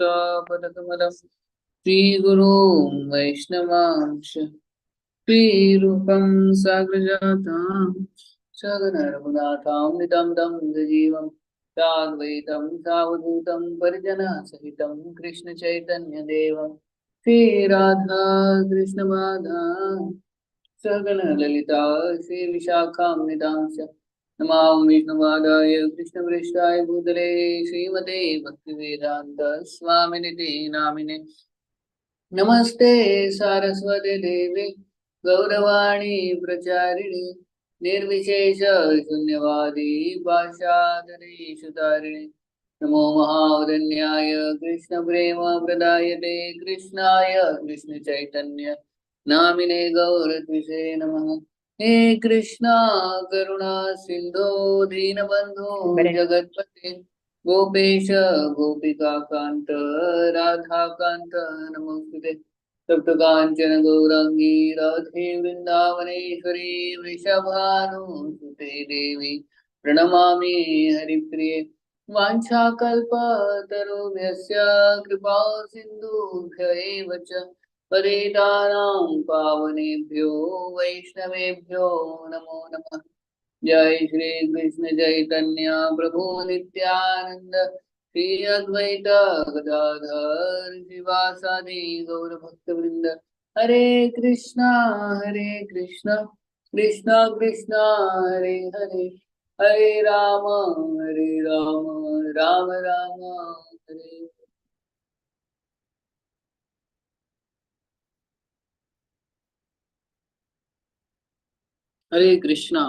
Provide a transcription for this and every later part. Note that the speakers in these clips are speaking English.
कमलं श्रीगुरुं वैष्णवांश श्रीरूपं साग्रजातां सगणरघुनाथां नितं तं सजीवं साद्वैतं सावधूतं परिजनसहितं कृष्णचैतन्यदेवं श्रीराधा कृष्णमाधव सगणललिता श्रीविशाखान्वितांश्च नमामि विष्णुपादाय कृष्णपृष्ठाय भूतले श्रीमते भक्तिवेदान्त स्वामिनिति नामिने नमस्ते सारस्वते देवे गौरवाणी प्रचारिणे निर्विशेष शून्यवादी भाषाधरेषु तारिणे नमो महावदन्याय कृष्ण प्रेम प्रदायते कृष्णाय कृष्ण चैतन्य नामिने गौरत्विषे नमः। हे कृष्णा करुणा सिंधो दीनबंधो जगत्पते गोपेश गोपिका कांत राधा कांत नमोस्तुते तप्त कांचन गौरांगी राधे वृंदावनेश्वरी वृषभानुसुते देवी प्रणमामि हरिप्रिये वाञ्छाकल्पतरुभ्यश्च कृपा सिन्धुभ्य एव च पतितानां पावनेभ्यो वैष्णवेभ्यो नमो नमः। जय श्री कृष्ण चैतन्य प्रभु नित्यानंद श्री अद्वैत गदाधर शिवासादि गौर भक्त वृंद हरे Krishna Krishna Krishna Hare Hare Hare Ram Ram Ram Hare Hare Krishna.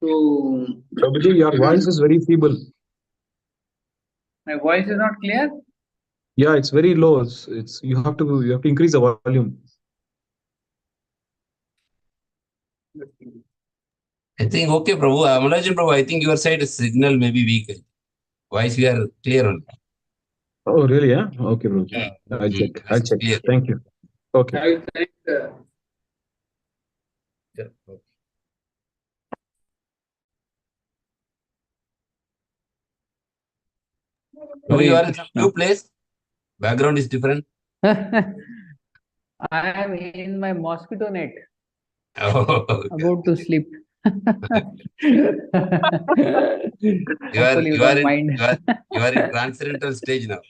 So, Prabhuji, your voice is very feeble. My voice is not clear? Yeah, it's very low. It's you have to increase the volume. I think okay, Prabhu. Amalajin Prabhu, I think your side is signal may be weak. Voice we are clear on. Oh, really? Yeah. Okay, Prabhuji. I'll check. I'll check. Clear. Thank you. Okay. I will connect. Prabhu, you are in some new place. Background is different. I am in my mosquito net. Oh, okay. About to sleep. You are mind. you are in transcendental stage now.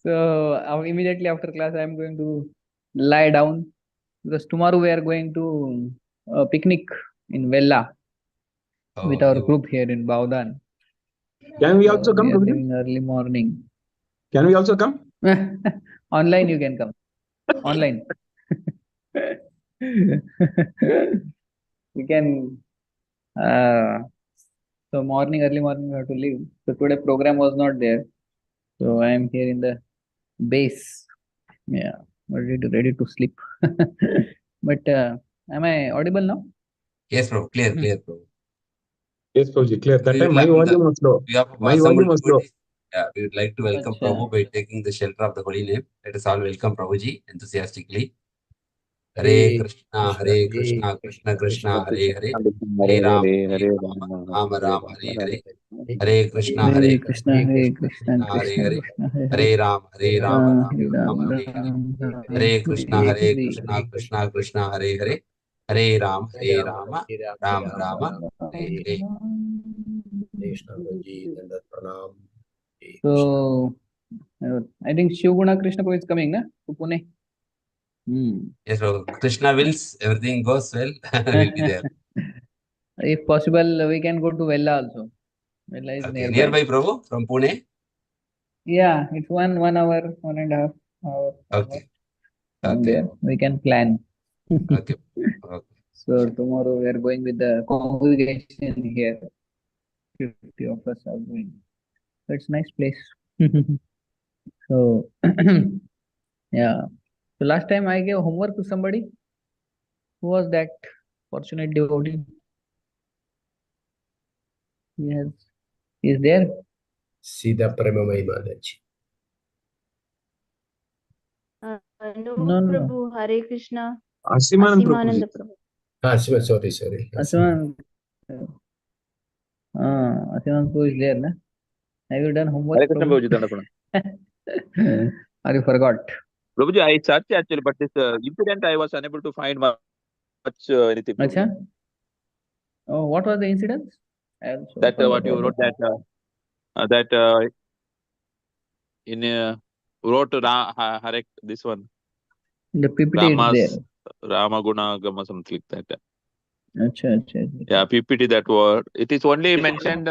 So immediately after class, I am going to lie down because tomorrow we are going to a picnic in Vella with our group here in Baudan. Can we also come, we are Prabhuji? leaving early morning. Can we also come? Online, you can come. Online. We can. So early morning, we have to leave. So today program was not there. So I am here in the base. Yeah, ready to sleep. But am I audible now? Yes, bro. Clear, Prabhu. Yes, Prabhuji, clear. That time my volume was low. My volume was low. Yeah, we would like to welcome Prabhu by taking the shelter of the holy name. Let us all welcome Prabhuji enthusiastically. Hare Krishna, Krishna Krishna, Hare Hare, Hare Ram, Ram Ram, Hare Hare, Hare Krishna, Krishna Hare Hare, Hare Ram, Ram Ram, Hare Hare, Hare Krishna, Krishna Krishna, Hare Hare, Hare Ram, Ram Ram, Hare Hare. So I think Shivguna Krishna Prabhu is coming, na? To Pune. Yes, Prabhu. Krishna wills, everything goes well, we'll be there. If possible, we can go to Vella also. Vella is nearby, Prabhu, from Pune? Yeah, it's 1 hour, 1.5 hours. Okay. There we can plan. Okay. So tomorrow we are going with the congregation here. 50 of us are going. So it's a nice place. So yeah. So last time I gave homework to somebody. Who was that fortunate devotee? Yes. Is there? Sita Premamai Mataji. No, Prabhu. Hare Krishna. Asimanand Prabhu. Sorry. Asimanand. Asimantu is there, na? Have you done homework? Hare Krishna, Prabhu? Prabhuji, Dandapada. Or you forgot? Prabhuji, I searched actually, but this incident I was unable to find much anything. Prabhuji. Acha? Oh, what was the incident? I also That forgot what you about wrote that in wrote Hare, this one the PPT is there. Ramaguna Gama, something like that. Acha. Yeah, PPT, that word. It is only mentioned.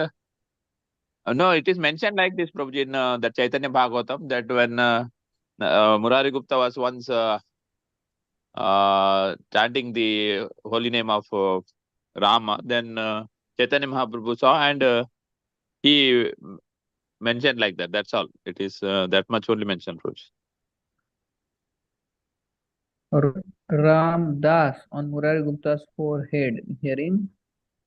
No, it is mentioned like this, Prabhuji, in the Chaitanya Bhagavatam, that when Murari Gupta was once chanting the holy name of Rama, then Chaitanya Mahaprabhu saw and he mentioned like that. That's all. It is that much only mentioned, Prabhuji. Ram Das on Murari Gupta's forehead. Hearing.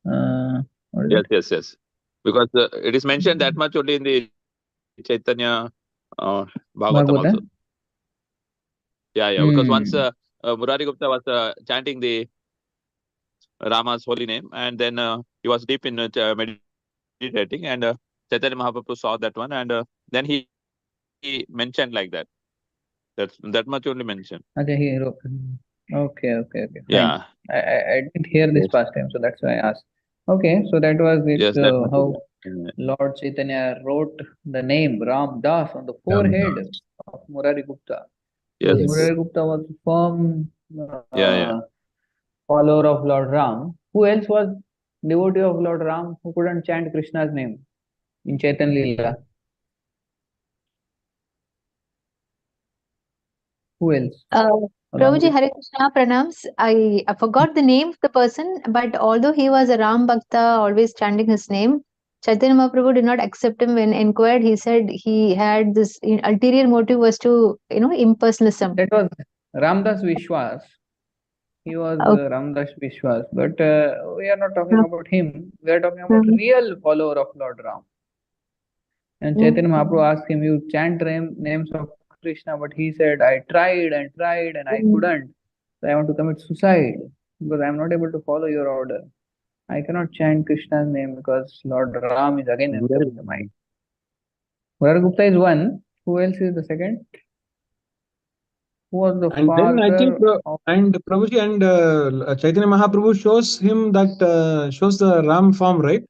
What is it? Yes. Because it is mentioned that much only in the Chaitanya Bhagavatam also. Yeah. Because once Murari Gupta was chanting the Rama's holy name, and then he was deep in meditating, and Chaitanya Mahaprabhu saw that one, and then he mentioned like that. That much only mentioned. Okay, he wrote. Okay. Fine. Yeah. I didn't hear this past time, so that's why I asked. Okay, so that was it. Yes, that much How only. Lord Chaitanya wrote the name Ram Das on the forehead of Murari Gupta. Yes. Because Murari Gupta was a firm Yeah. follower of Lord Ram. Who else was devotee of Lord Ram who couldn't chant Krishna's name in Chaitanya Lila? Who else? Prabhuji, Hare Krishna, pranams. I forgot the name of the person, but although he was a Ram Bhakta, always chanting his name, Chaitanya Mahaprabhu did not accept him when inquired. He said he had this ulterior motive was to, impersonalism. That was Ramdas Vishwas. He was Ramdas Vishwas. But we are not talking about him. We are talking about real follower of Lord Ram. And Chaitanya Mahaprabhu asked him, you chant names of Krishna, but he said, I tried and I couldn't. So I want to commit suicide because I am not able to follow your order. I cannot chant Krishna's name because Lord Ram is again in the mind. Murari Gupta is one. Who else is the second? Who was the father? Then I think, and Prabhuji and Chaitanya Mahaprabhu shows him that shows the Ram form, right?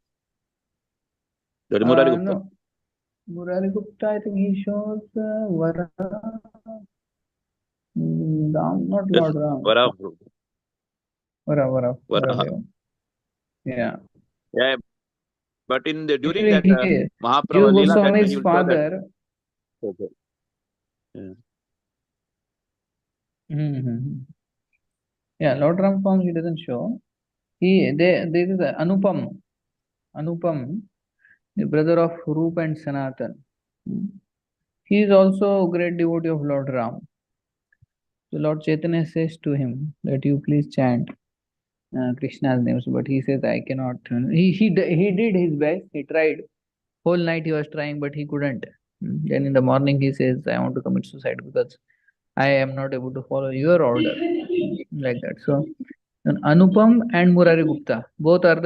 That is Murari Gupta. No. Murari Gupta, I think he shows Vara. Ram, not Yes, Lord Ram. Varaha. Yeah. Yeah. But in the during Actually, that he, Mahaprabhu Jiva Lila, that Goswami's he will show that. father. Okay. Yeah. Yeah, Lord Ram forms he doesn't show. There is Anupam, the brother of Rup and Sanatan. He is also a great devotee of Lord Ram. So Lord Chaitanya says to him that you please chant Krishna's names, but he says I cannot. He did his best. He tried. Whole night he was trying, but he couldn't. Then in the morning he says, I want to commit suicide because I am not able to follow your order. Like that. So Anupam and Murari Gupta, both are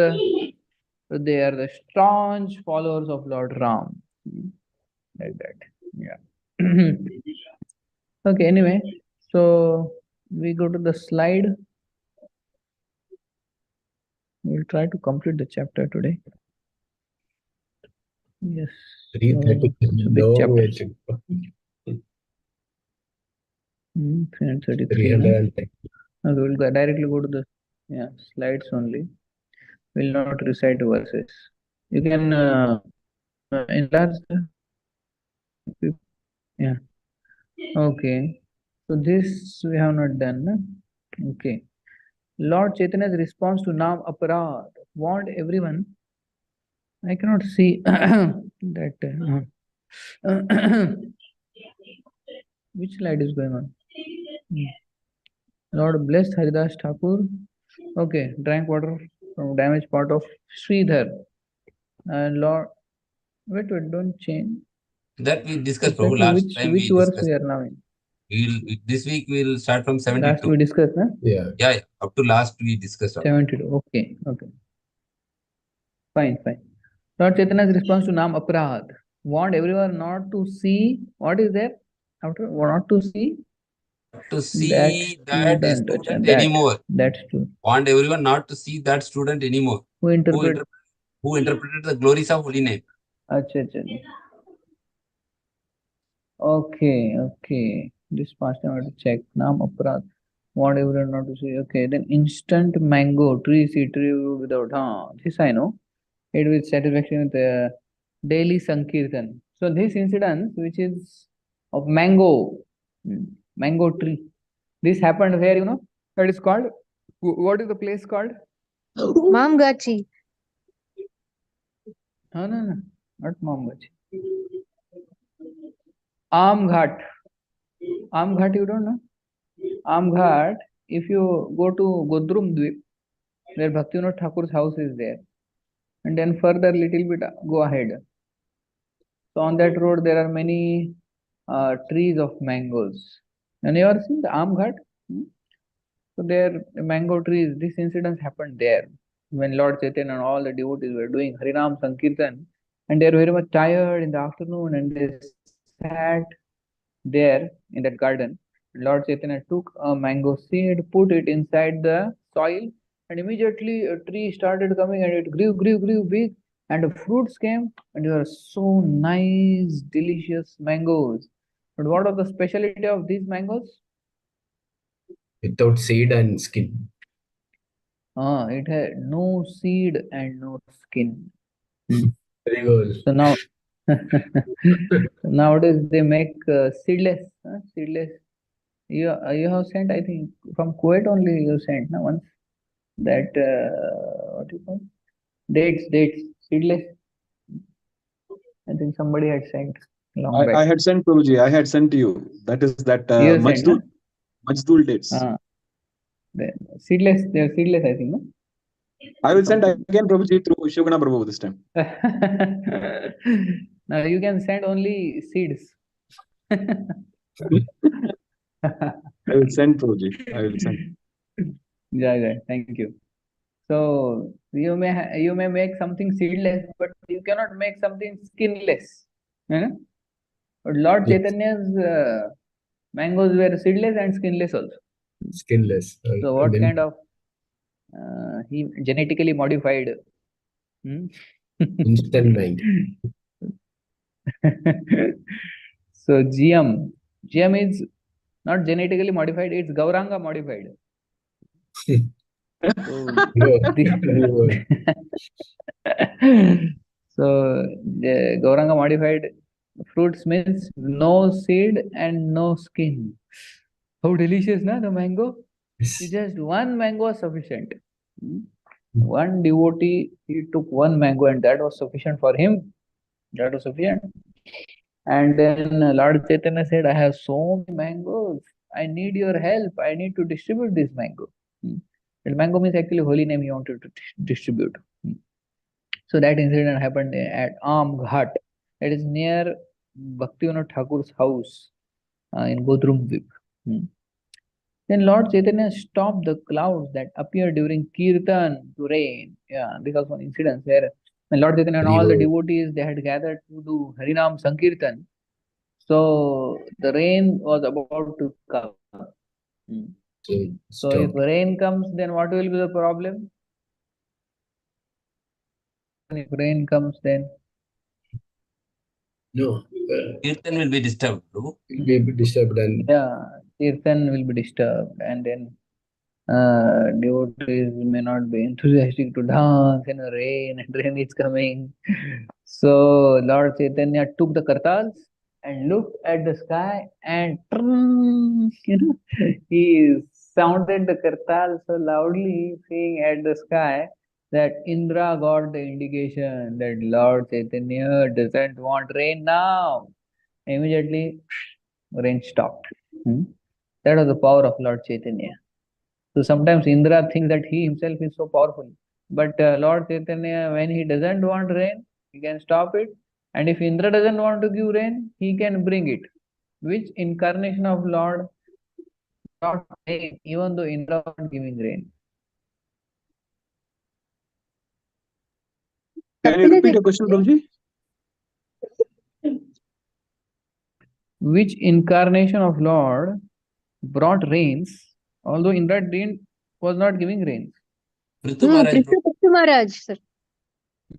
the staunch followers of Lord Ram. Like that. Yeah. Okay, anyway. So we go to the slide. We'll try to complete the chapter today. Yes. 330. It's a big chapter. 333. 310. Okay, we'll directly go to the slides only. We'll not recite verses. You can enlarge the. Yeah. Okay. So this we have not done. No? Okay. Lord Chaitanya's response to Nam Aparad warned everyone. I cannot see that. Which slide is going on? Lord blessed Haridas Thakur. Okay, drank water from damaged part of Sridhar. And Lord, wait, don't change. That we discussed, Prabhu. Last time which we verse discussed. we are now in? This week we'll start from 72. Last we discussed, huh? Yeah. Up to last we discussed. 72. Okay. Fine. Lord Chaitanya's response to Nam Aprad warned everyone not to see what is there after not to see To that see that student. student anymore. That's true. Want everyone not to see that student anymore. Who interpreted the glories of holy name. Acha, acha. Okay. This past time I have to check. Nam Aprad. Want everyone not to see. Okay, then instant mango tree seed tree without. This I know. It with satisfaction with daily Sankirtan. So this incident, which is of mango tree, this happened where, that is called, what is the place called? Mamgachi. No, not Mamgachi. Amghat. Amghat, you don't know? Amghat, if you go to Godrum Dweep, where Bhaktivinoda Thakur's house is there, and then further little bit go ahead. So on that road there are many trees of mangoes. And you ever seen the Amghat? So there, mango trees, this incident happened there when Lord Chaitanya and all the devotees were doing Harinam Sankirtan, and they were very much tired in the afternoon, and they sat there in that garden. Lord Chaitanya took a mango seed, put it inside the soil, and immediately a tree started coming, and it grew big, and the fruits came, and they were so nice, delicious mangoes. But what was the specialty of these mangoes? Without seed and skin. It had no seed and no skin. Very good. So now, nowadays they make seedless. Seedless. You have sent, I think, from Kuwait only you sent now once that what you call dates seedless. I think somebody had sent long back. I had sent Prabhuji. I had sent to you. That is that Majdul dates. Seedless. They are seedless, I think. No? I will send again Prabhuji through Shivgana Prabhu this time. Now you can send only seeds. I will send Prabhuji. I will send. Yeah, thank you. So you may make something seedless, but you cannot make something skinless. But Lord Chaitanya's mangoes were seedless and skinless also. Skinless. So what kind of he genetically modified? Instant mango. So GM is not genetically modified, it's Gauranga modified. So the Gauranga modified fruits means no seed and no skin. How delicious, na, the mango? It's just one mango was sufficient. One devotee, he took one mango and that was sufficient for him. That was sufficient. And then Lord Chaitanya said, I have so many mangoes. I need your help. I need to distribute this mango. And mango means actually holy name he wanted to distribute. So that incident happened at Amghat. That is near Bhaktivinoda Thakur's house in Godrum Dweep. Then Lord Chaitanya stopped the clouds that appear during Kirtan to rain. Yeah, this was one incident where when Lord Chaitanya and all the devotees, they had gathered to do Harinam Sankirtan. So the rain was about to come. So if rain comes, then what will be the problem? If rain comes, then no, Kirtan will be disturbed. Will be disturbed and Kirtan will be disturbed, and then devotees may not be enthusiastic to dance in the rain, and rain is coming. So Lord Chaitanya took the kartals and looked at the sky, and he sounded the kartal so loudly, saying at the sky that Indra got the indication that Lord Chaitanya doesn't want rain now. Immediately, rain stopped. That was the power of Lord Chaitanya. So sometimes Indra thinks that he himself is so powerful. But Lord Chaitanya, when he doesn't want rain, he can stop it. And if Indra doesn't want to give rain, he can bring it. Which incarnation of Lord brought rain, even though Indra was not giving rain? Can you repeat your question, Prabhuji? Which incarnation of Lord brought rains, although Indra was not giving rains? Prithu Maharaj, Prithu Maharaj, sir.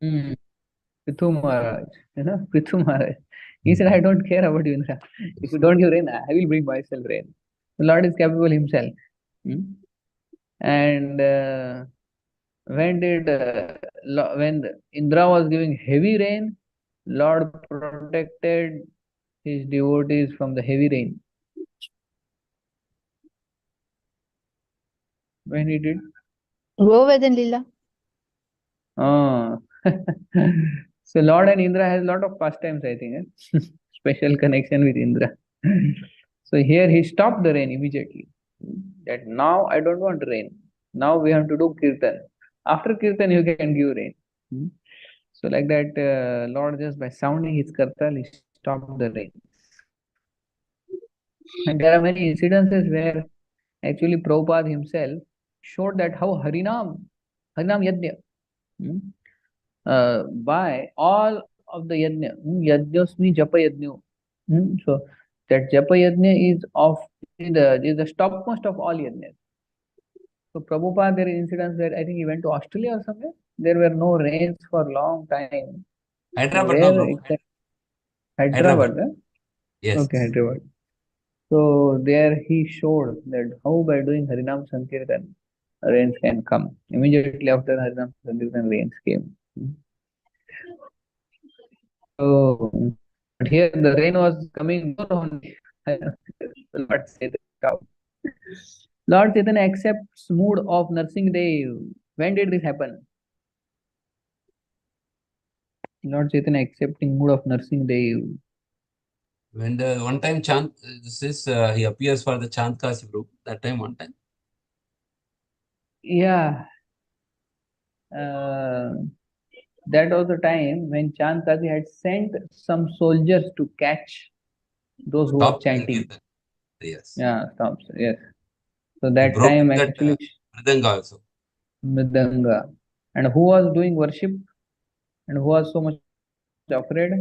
Prithu Maharaj, Prithu Maharaj. He said, I don't care about you, Indra. If you don't give rain, I will bring myself rain. The Lord is capable himself. And when Indra was giving heavy rain, Lord protected his devotees from the heavy rain. When he did? Govardhan Lila. Oh. So Lord and Indra has a lot of pastimes, I think. Special connection with Indra. So here he stopped the rain immediately. That now I don't want rain. Now we have to do kirtan. After kirtan you can give rain. So like that, Lord just by sounding his kartal, he stopped the rain. And there are many incidences where actually Prabhupada himself showed that how Harinam Yajna, by all of the Yajna, Yajnasmi Japa Yajna. So that Japa Yajna is the topmost of all Yajnas. So Prabhupada, there is incidents where I think he went to Australia or somewhere. There were no rains for a long time. Hyderabad, Where no, exactly? Hyderabad. Yes. Okay, Hyderabad. So there he showed that how by doing Harinam Sankirtan, rains can come. Immediately after Harinam Sankirtan, rains came. So, but here the rain was coming more only. Lord Chaitanya accepts mood of Nursing Dev. When did this happen? Lord Chaitanya accepting mood of Nursing Dev. When the one time he appears for the Chant Kasi group, that time one time. Yeah. That was the time when Chand Kasi had sent some soldiers to catch those who were chanting. Yes. Yeah, stops. Yes. So that time actually Mridanga also. Mridanga. And who was doing worship and who was so much afraid?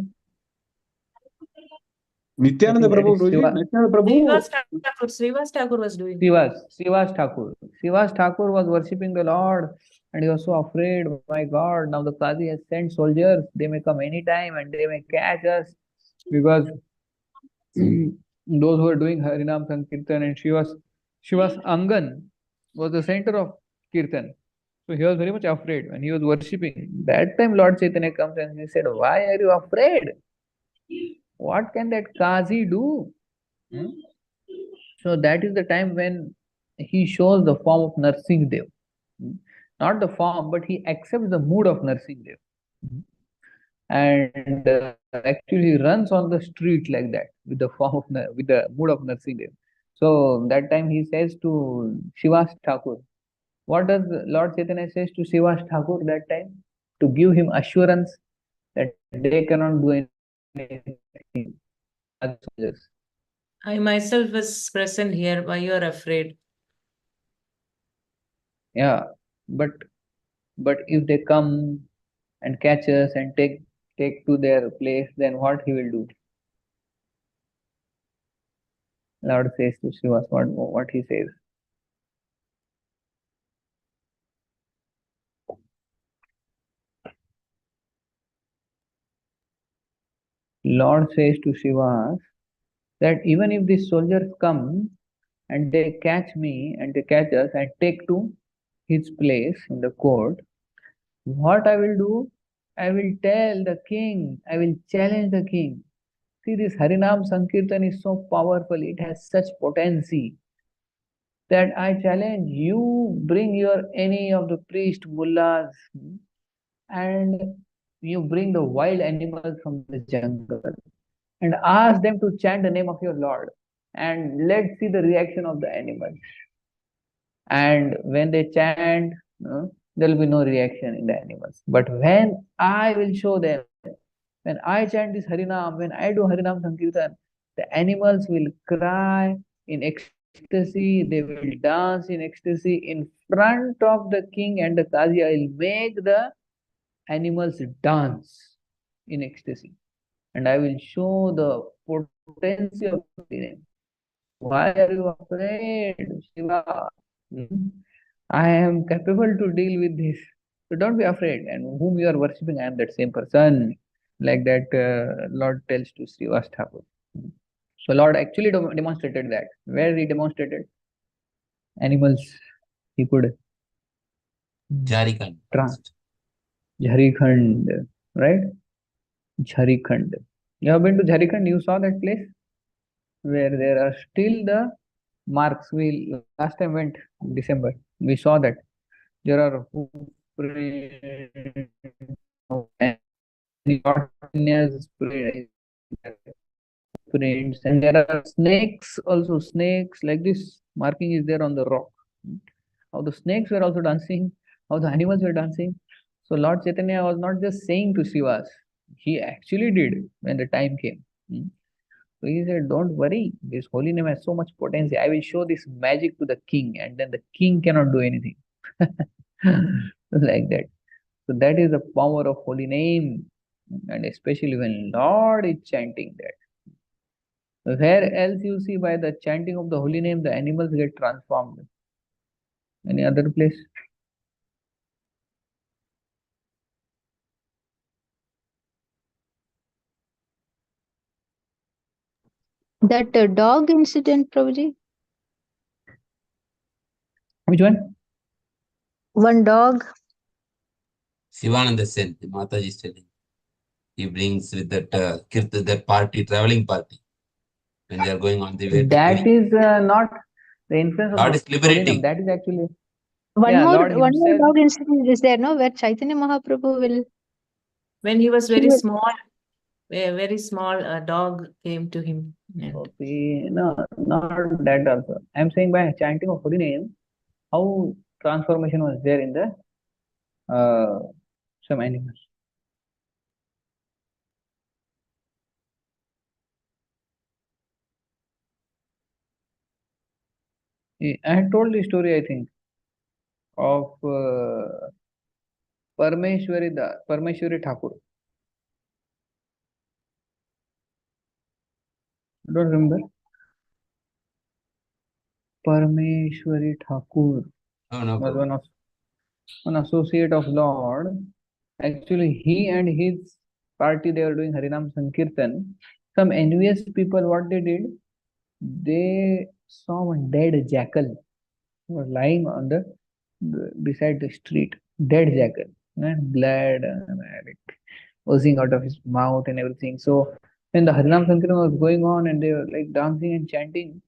Nityananda Prabhu, Nityananda Prabhu. Srivas Thakur was doing. Srivas Thakur. Srivas Thakur was worshipping the Lord and he was so afraid. My God, now the Qazi has sent soldiers. They may come anytime and they may catch us because those who were doing Harinam Sankirtan and she was Angan was the center of Kirtan. So he was very much afraid when he was worshipping. That time Lord Chaitanya comes and he said, why are you afraid? What can that Qazi do? So that is the time when he shows the form of Nursing Dev. Not the form, but he accepts the mood of Nursing Dev. And actually runs on the street like that with the form of with the mood of Nursing Dev. So that time he says to Srivas Thakur, what does Lord Chaitanya says to Srivas Thakur that time? To give him assurance that they cannot do anything. I myself was present here. Why you are afraid? Yeah, but if they come and catch us and take to their place, then what he will do? Lord says to Srivas, what he says. Lord says to Srivas that even if these soldiers come and they catch me and they catch us and take to his place in the court, what I will do? I will tell the king, I will challenge the king. See, this Harinam Sankirtan is so powerful, it has such potency that I challenge you, bring any of the priest mullahs and you bring the wild animals from the jungle and ask them to chant the name of your Lord and let's see the reaction of the animals. And when they chant, there will be no reaction in the animals. But when I will show them, when I chant this Harinam, when I do Harinam Sankirtan, the animals will cry in ecstasy, they will dance in ecstasy in front of the king and the Qazi. I will make the animals dance in ecstasy. And I will show the potency of holy name. Why are you afraid, Shiva? I am capable to deal with this. So don't be afraid. And whom you are worshipping, I am that same person. Like that Lord tells to Srivas Thakur. So Lord actually demonstrated that. Where he demonstrated? Animals. He could Jarikhand. Jharikhand, right? Jharikhand. You have been to Jharikhand? You saw that place where there are still the marks. We last time went December. We saw that there are prints, and there are snakes also. Snakes like this marking is there on the rock. How the snakes were also dancing, how the animals were dancing. So Lord Chaitanya was not just saying to Srivas, he actually did when the time came. So he said, don't worry, this holy name has so much potency. I will show this magic to the king, and then the king cannot do anything. Like that. So that is the power of holy name, and especially when Lord is chanting that. Where else you see by the chanting of the holy name, the animals get transformed? Any other place? That dog incident, Prabhuji? Which one? One dog. Sivananda Sen, the Mataji is telling. He brings with that that party, traveling party. When they are going on the way to That Puri. is not the influence of Lord the is liberating. That is actually One more Lord himself. dog incident is there, no? Where Chaitanya Mahaprabhu will. When he was very will- small, a very small dog came to him. And Okay, no, not that also. I am saying by chanting of holy name, how transformation was there in the some animals. I had told the story, I think, of Parmeshwari Thakur. I don't remember. Parmeshwari Thakur Oh, no was problem. one associate of Lord. Actually, he and his party, they were doing Harinam Sankirtan. Some envious people, what they did, they saw one dead jackal who was lying on beside the street. Dead jackal, and blood like oozing out of his mouth and everything. So when the Harinam Sankirtan was going on and they were like dancing and chanting,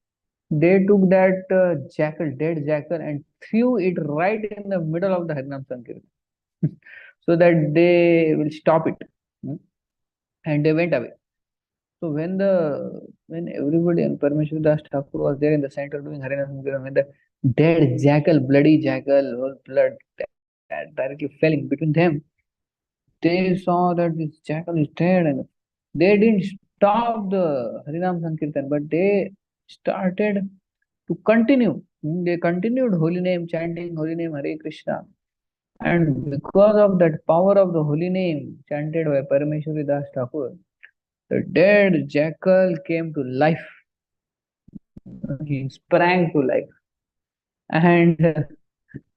they took that dead jackal, and threw it right in the middle of the Harinam Sankirtan so that they will stop it. And they went away. So when everybody and Parmeshwar Das Thakur was there in the center doing Harinam Sankirtan, when the dead jackal, bloody jackal, whole blood directly fell in between them, they saw that this jackal is dead, and they didn't stop the Harinam Sankirtan, but they started to continue. They continued holy name, chanting holy name, Hare Krishna. And because of that power of the holy name chanted by Parameshwari Das Thakur, the dead jackal came to life. He sprang to life. And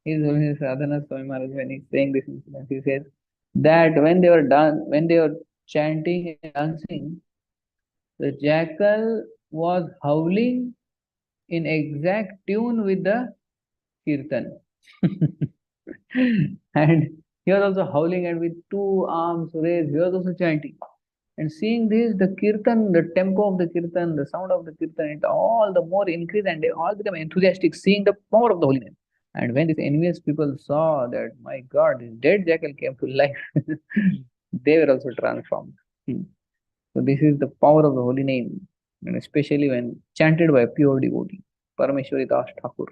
His Holiness Radhanath Swami Maharaj, when he's saying this incident, he says that when they were chanting and dancing, the jackal was howling in exact tune with the kirtan. And he was also howling, and with two arms raised, he was also chanting. And seeing this, the kirtan, the tempo of the kirtan, the sound of the kirtan, it all the more increased, and they all become enthusiastic, seeing the power of the holy name. And when these envious people saw that, my God, this dead jackal came to life, they were also transformed. So this is the power of the holy name, and especially when chanted by a pure devotee, Parameshwari Das Thakur.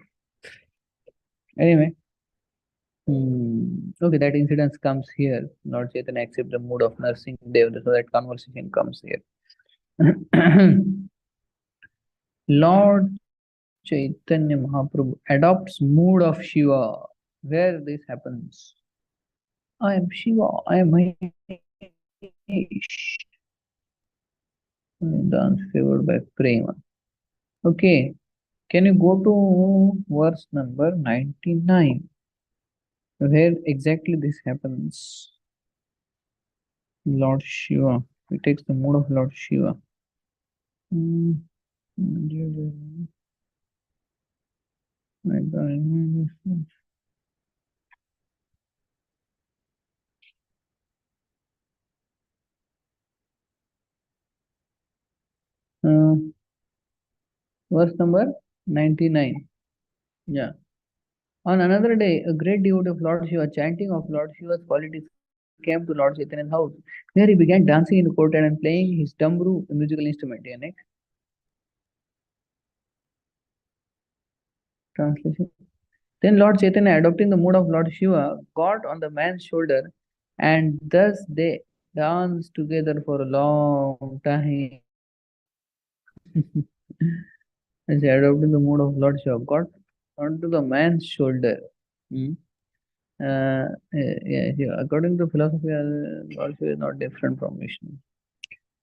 Anyway, okay, that incident comes here. Lord Chaitanya accepts the mood of nursing Dev, so that conversation comes here. Lord Chaitanya Mahaprabhu adopts mood of Shiva. Where this happens? I am Shiva, I am Mahesh. Dance favored by Prema. Okay, can you go to verse number 99? Where exactly this happens? Lord Shiva. He takes the mood of Lord Shiva. Verse number 99. Yeah. On another day, a great devotee of Lord Shiva, chanting of Lord Shiva's qualities, came to Lord Chaitanya's house, where he began dancing in the courtyard and playing his tambru, a musical instrument. Yeah, next. Translation. Then Lord Chaitanya, adopting the mood of Lord Shiva, got on the man's shoulder, and thus they danced together for a long time. As he adopted the mood of Lord Shiva, got onto the man's shoulder. Hmm. Yeah, according to philosophy, Lord Shiva is not different from Vishnu.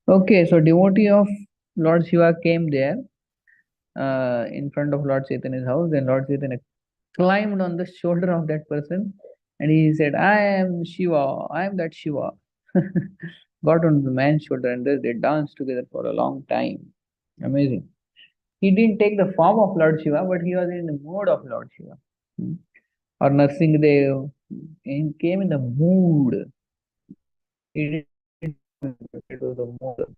Okay, so devotee of Lord Shiva came there in front of Lord Chaitanya's house. Then Lord Chaitanya climbed on the shoulder of that person and he said, I am Shiva, I am that Shiva. Got on the man's shoulder and they danced together for a long time. Amazing. He didn't take the form of Lord Shiva, but he was in the mood of Lord Shiva. Or Narsingadev, he came in the mood. He didn't it was the mood.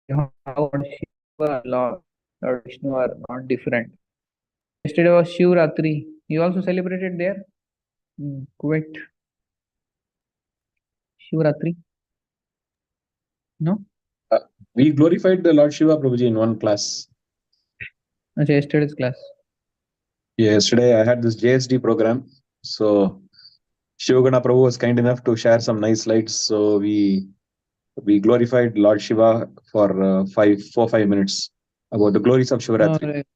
How Lord Shiva, Lord Vishnu are not different. Yesterday was Shivratri. You also celebrated there? Kuwait. Shivratri? No? We glorified the Lord Shiva Prabhuji in one class. Okay, yesterday's class. Yeah, yesterday I had this JSD program. So Shivagana Prabhu was kind enough to share some nice slides. So we glorified Lord Shiva for 4-5 minutes about the glories of Shivratri, right.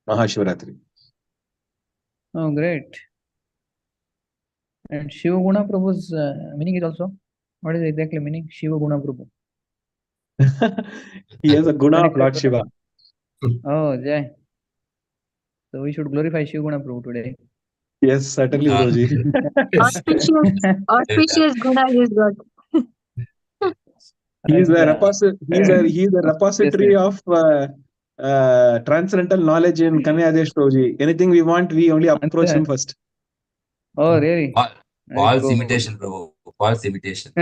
Mahashivratri. Oh, great. And Shiva Guna Prabhu's meaning is also? What is exactly meaning? Shiva Guna Prabhu. He has a guna of Lord Shiva. Oh, Jai. So we should glorify Shiva Guna Prabhu today. Yes, certainly, Prabhuji. Auspicious guna is God. He is a repository of transcendental knowledge in Kanyadesh Prabhuji. Anything we want, we only approach him first. Oh, really? False imitation, Prabhu. False imitation.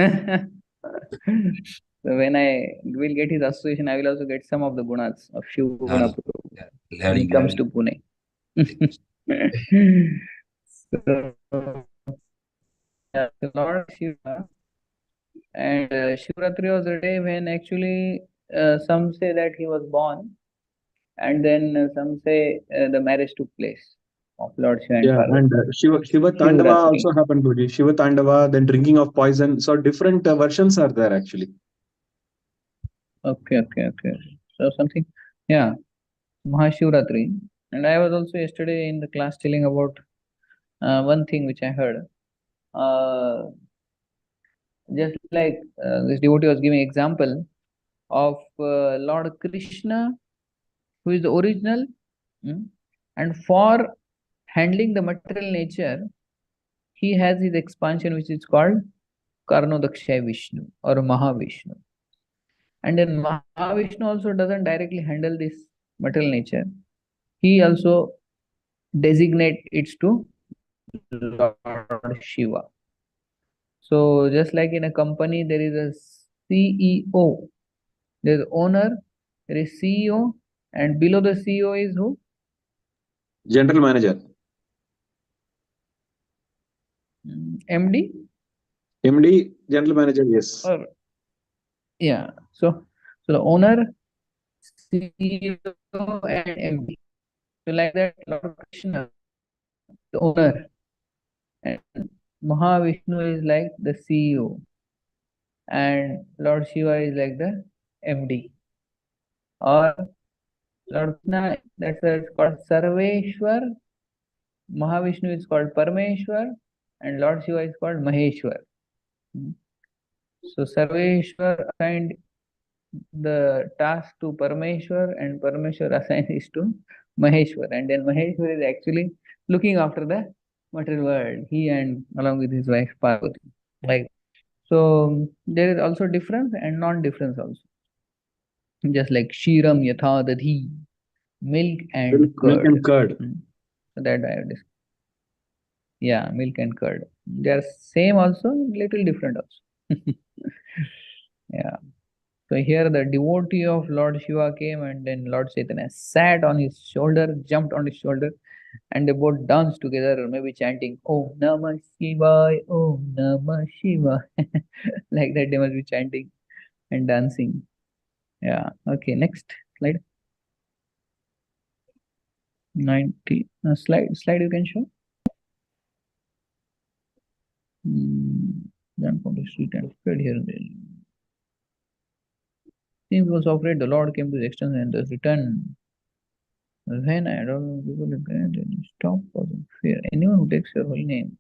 So when I will get his association, I will also get some of the gunas of Shiva Guna Prabhu when he comes to Pune. So, yeah, the Lord Shiva and Shivratri was the day when actually some say that he was born, and then some say the marriage took place of Lord Shiva and Parvati. And Shiva Tandava also happened, Prabhuji. Shiva Tandava, then drinking of poison. So different versions are there actually. Okay. So something, yeah, Mahashivratri. And I was also yesterday in the class telling about one thing which I heard. Just like this devotee was giving example of Lord Krishna, who is the original, and for handling the material nature, he has his expansion which is called Karnodakshaya Vishnu or Mahavishnu. And then Mahavishnu also doesn't directly handle this material nature. He also designate it to Lord Shiva. So just like in a company, there is a CEO, there is owner, there is CEO, and below the CEO is who? General manager. MD? MD, general manager, yes. Or, yeah. So the owner, CEO, and MD. So like that, Lord Krishna, the owner, and Mahavishnu is like the CEO, and Lord Shiva is like the MD. Or Lord Krishna, that's why it's called Sarveshwar. Mahavishnu is called Parameshwar, and Lord Shiva is called Maheshwar. So Sarveshwar assigned the task to Parameshwar, and Parameshwar assigned is to Maheshwar, and then Maheshwar is actually looking after the material world, he and along with his wife Parvati. Like, so there is also difference and non-difference also. Just like Shiram Yatha Dadhi, milk and Milk curd. and curd. So that I have discussed. Yeah, milk and curd. They are same also, little different also. Yeah. So here the devotee of Lord Shiva came, and then Lord Chaitanya sat on his shoulder, jumped on his shoulder, and they both danced together, maybe chanting Om Namah Shivaya, Om Namah Shivaya. Like that they must be chanting and dancing. Yeah. Okay, next slide. 90 slide you can show. Then from the street and spread here. Since he was afraid, the Lord came to the extent and thus returned. When I don't know people again, stop causing fear. Anyone who takes your holy name.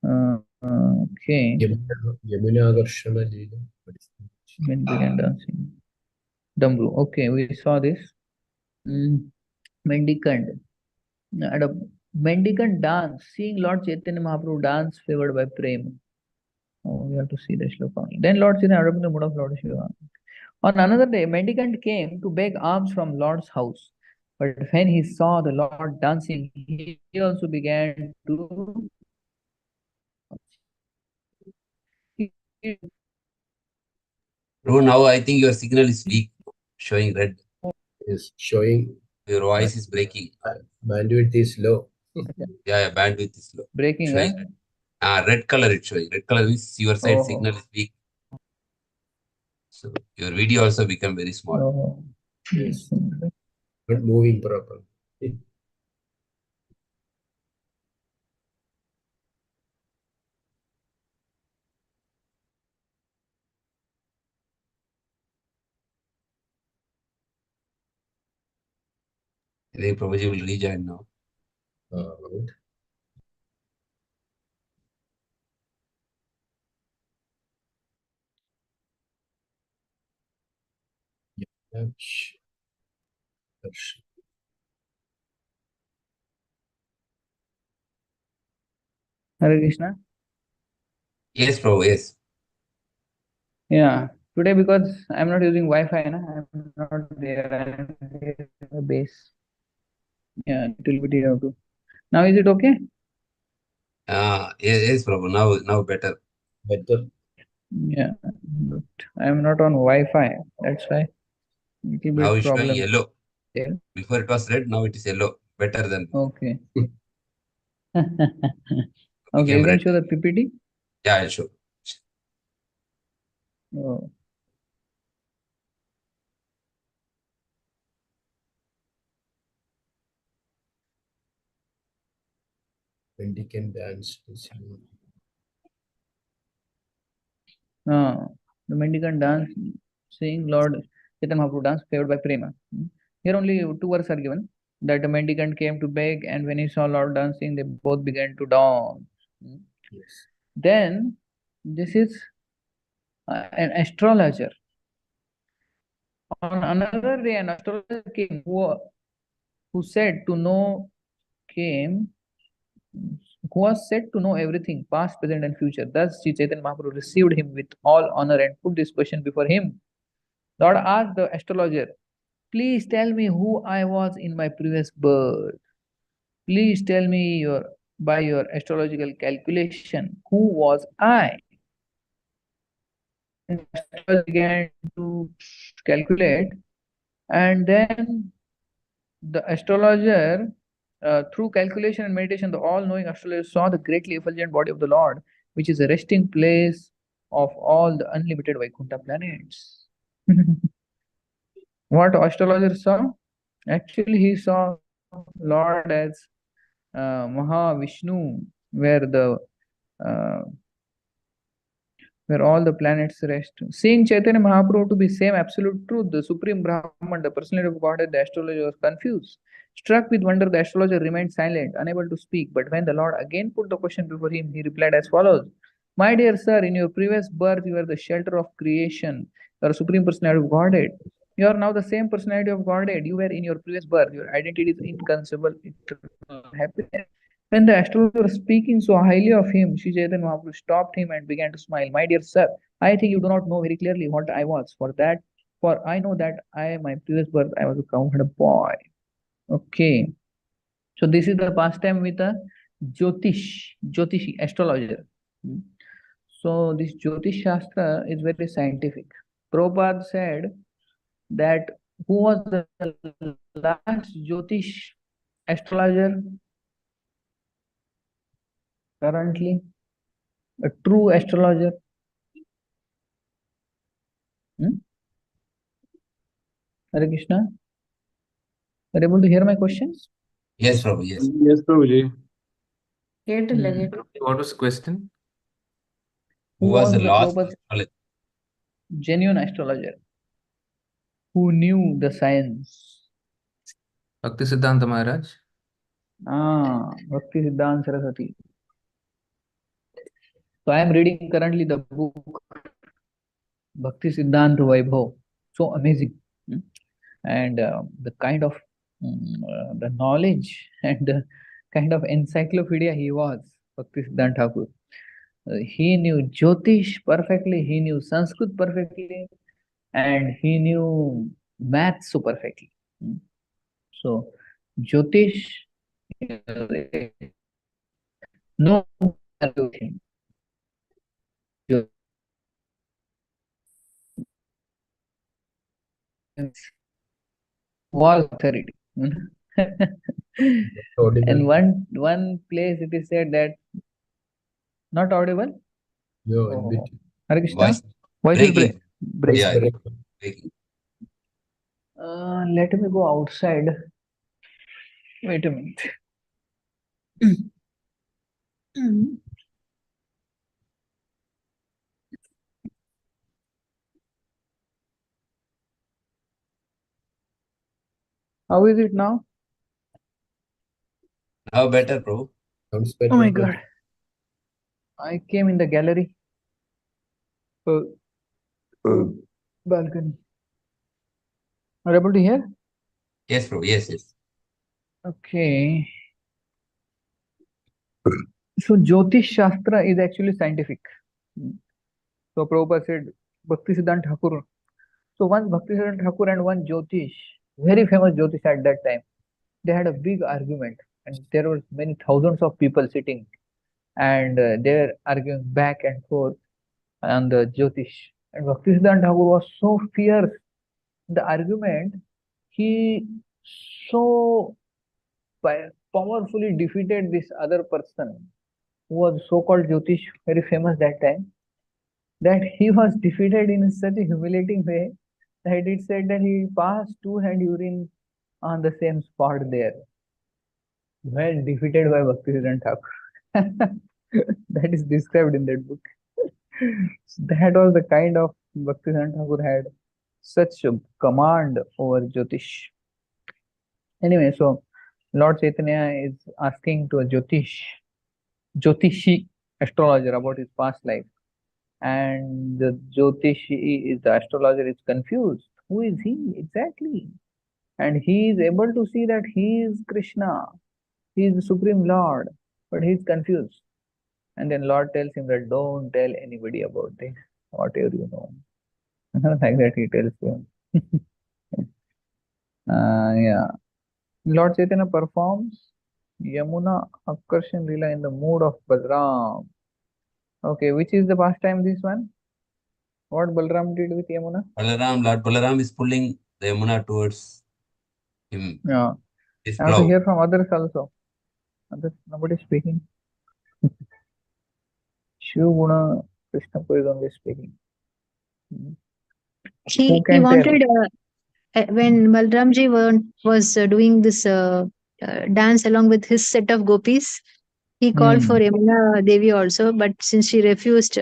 Okay. Yamuna Agarshana Lila. When began dancing. Dambru. Okay, we saw this. Mendicant. At a mendicant dance, seeing Lord Chaitanya Mahaprabhu dance favored by Prema. Oh, we have to see the shloka. Then Lord Chaitanya adopted the mood of Lord Shiva. On another day, a mendicant came to beg alms from Lord's house. But when he saw the Lord dancing, he also began to. Bro, now I think your signal is weak, showing red. Is showing. Your voice is breaking. Bandwidth is low. Yeah, bandwidth is low. Breaking, showing red color it's showing. Red color means your side signal is weak. So your video also become very small. Yes. Not moving properly. I think Prabhuji will rejoin now. Good. Hare Krishna. Yes, Prabhu, yes. Yeah. Today because I'm not using Wi-Fi, I'm not there. I'm there in the base. Yeah, little bit you have to. Now is it okay? Yes, Prabhu. Now better. Better. Yeah, but I'm not on Wi-Fi. That's why little Now bit it's showing problem. yellow. Yeah. Before it was red, now it is yellow. Better than. Okay. Okay, you can show the PPT. Yeah, I'll show. Oh. Mendicant dance. The mendicant dance, seeing Lord Chaitanya Mahaprabhu dance favored by Prema. Here only two words are given. That the mendicant came to beg, and when he saw Lord dancing, they both began to dance. Yes. Then this is an astrologer. On another day, an astrologer came who said to know came who was said to know everything, past, present, and future. Thus, Sri Chaitanya Mahaprabhu received him with all honor and put this question before him. Lord asked the astrologer, please tell me who I was in my previous birth. Please tell me by your astrological calculation, who was I? And the astrologer began to calculate, and then the astrologer, through calculation and meditation, the all-knowing astrologer saw the greatly effulgent body of the Lord, which is a resting place of all the unlimited Vaikuntha planets. What astrologer saw? Actually, he saw Lord as Mahavishnu, uh, where all the planets rest. Seeing Chaitanya Mahaprabhu to be same absolute truth, the supreme Brahman, the personality of Godhead, the astrologer was confused. Struck with wonder, the astrologer remained silent, unable to speak. But when the Lord again put the question before him, he replied as follows: My dear sir, in your previous birth, you were the shelter of creation. You are a supreme personality of Godhead. You are now the same personality of Godhead you were in your previous birth. Your identity is inconceivable, eternal happiness. When the astrologer was speaking so highly of him, Sri Chaitanya Mahaprabhu stopped him and began to smile. My dear sir, I think you do not know very clearly what I was. For I know that my previous birth, I was a cowherd boy. Okay. So this is the pastime with a Jyotishi, astrologer. So this Jyotish Shastra is very scientific. Prabhupada said that who was the last Jyotish astrologer currently? A true astrologer? Hare Krishna? Are you able to hear my questions? Yes, Prabhu, yes. Yes, Prabhuji. What was the question? Who was the last Prabhupada's astrologer? genuine astrologer who knew the science? Bhakti Siddhanta Maharaj. Bhakti Siddhanta Saraswati. So I am reading currently the book Bhakti Siddhanta Vaibhav. So amazing. And the kind of the knowledge and the kind of encyclopedia he was, Bhakti Siddhanta Thakur. He knew Jyotish perfectly, he knew Sanskrit perfectly, and he knew maths so perfectly. So Jyotish, no was authority. And one place it is said that not audible. Hare Krishna. Voice is breaking. Yeah, breaking. Let me go outside. Wait a minute. How is it now? Now better, Prabhu. Oh my God. I came in the gallery. Balcony. Are you able to hear? Yes, Prabhu. Yes, yes. Okay. So Jyotish Shastra is actually scientific. So Prabhupada said Bhakti Siddhanta Thakur. So one Bhakti Siddhanta Thakur and one Jyotish, very famous Jyotish at that time, they had a big argument, and there were many thousands of people sitting, and they were arguing back and forth on the Jyotish. And Bhakti Siddhanta Thakur was so fierce in the argument, he so powerfully defeated this other person who was so-called Jyotish, very famous that time, that he was defeated in such a humiliating way that it said that he passed 2 hand urine on the same spot there. Well defeated by Bhaktisiddhanta Thakur. That is described in that book. That was the kind of Bhaktisiddhanta Thakur had, such a command over Jyotish. Anyway, so Lord Chaitanya is asking to a Jyotishi astrologer about his past life. And the Jyotishi, the astrologer, is confused. Who is he exactly? And he is able to see that he is Krishna. He is the Supreme Lord, but he is confused. And then Lord tells him that don't tell anybody about this, whatever you know. Like that he tells him. Yeah. Lord Chaitanya performs Yamuna Akarshan Lila in the mood of Balram. Okay, which is the pastime, this one? What Balram did with Yamuna? Lord Balaram is pulling the Yamuna towards him. Yeah. His I have to plow. hear from others also. Nobody speaking. Shiv Guna Krishna is only speaking. He can wanted when Balramji was doing this dance along with his set of gopis, he called for Yamuna Devi also, but since she refused,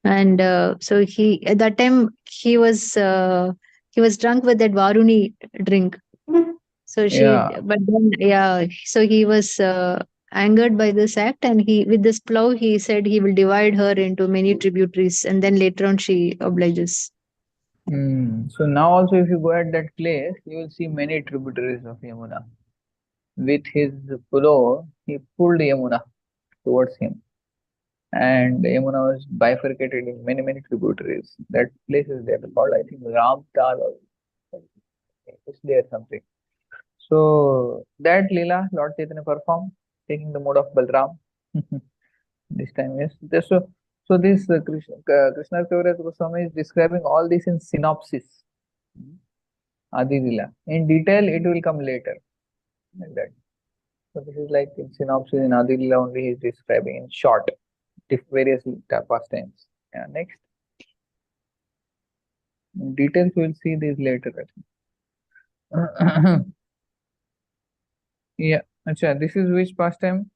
and so he at that time he was drunk with that Varuni drink. So Yeah. but then, yeah, so he was angered by this act, and he, with this plow, he said he will divide her into many tributaries, and then later on she obliges. So now also, if you go at that place, you will see many tributaries of Yamuna. With his plow, he pulled Yamuna towards him, and Yamuna was bifurcated in many tributaries. That place is there called, I think, Ramtal or is there something. So that Lila Lord Chaitanya performed, taking the mode of Balram. This time, yes. So this Krishna Kaviraj Goswami is describing all this in synopsis. Adi Lila. In detail, it will come later. Like that. So this is like in synopsis in Adi Lila only he is describing in short, various pastimes. Yeah, next. In details, we will see this later. I think. Yeah. Achha, this is which pastime?